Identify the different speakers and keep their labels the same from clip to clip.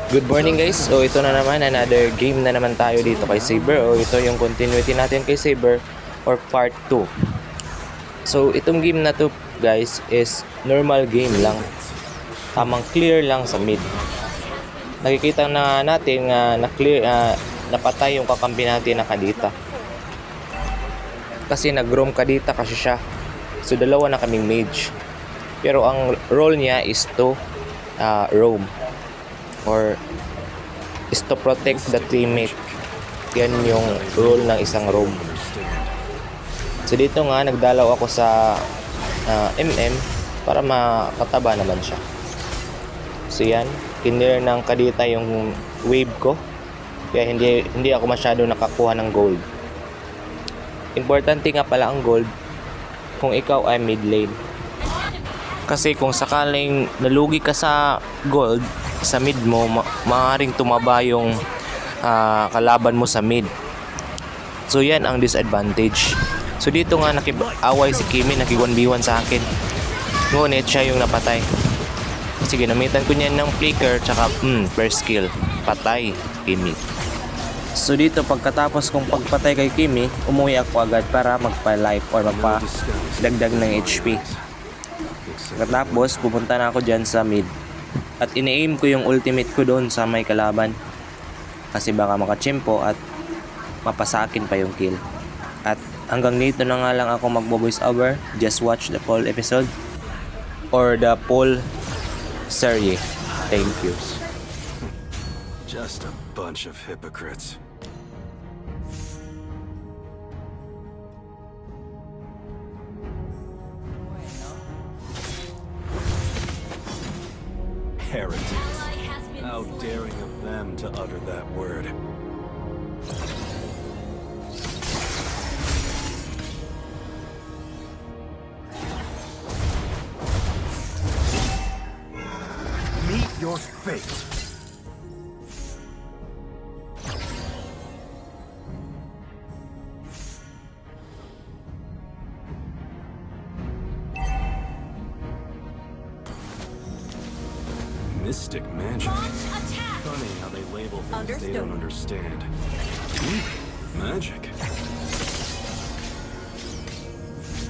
Speaker 1: Good morning guys. So ito na naman, another game na naman tayo dito kay Saber. O ito yung continuity natin kay Saber or part 2. So itong game na to guys is normal game lang. Tamang clear lang sa mid. Nakikita na natin na clear, napatay yung kakampi natin na Kadita. Kasi nag-roam Kadita kasi siya. So dalawa na kaming mage. Pero ang role niya is to roam. Or is to protect the teammate. Yan yung role ng isang roam. So dito nga nagdalaw ako sa MM para makataba naman siya. So yan, kinlear ng Kadita yung wave ko. Kaya hindi ako masyado nakakuha ng gold. Importante nga pala ang gold kung ikaw ay mid lane. Kasi kung sakaling nalugi ka sa gold sa mid mo, maaaring tumaba yung kalaban mo sa mid. So yan ang disadvantage. So dito nga nakipag-away si Kimi, nakig-1v1 sa akin. Ngunit siya yung napatay. Kasi ginamitan ko niyan ng flicker tsaka first skill. Patay Kimi. So dito pagkatapos kong pagpatay kay Kimi, umuwi ako agad para magpa-life or magpa-dagdag ng HP. Tapos pupunta na ako dyan sa mid. At ina-aim ko yung ultimate ko doon sa may kalaban. Kasi baka makachimpo at mapasakin pa yung kill. At hanggang dito na nga lang ako magbo-voice over. Just watch the full episode or the full series. Thank you.
Speaker 2: Just a bunch of hypocrites. Heretics. How daring of them to utter that word. Meet your fate. Mystic magic. Funny how they label things they don't understand. Magic.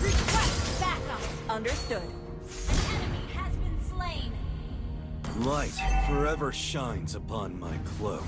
Speaker 3: Request backup. Understood. An enemy has been slain.
Speaker 2: Light forever shines upon my cloak.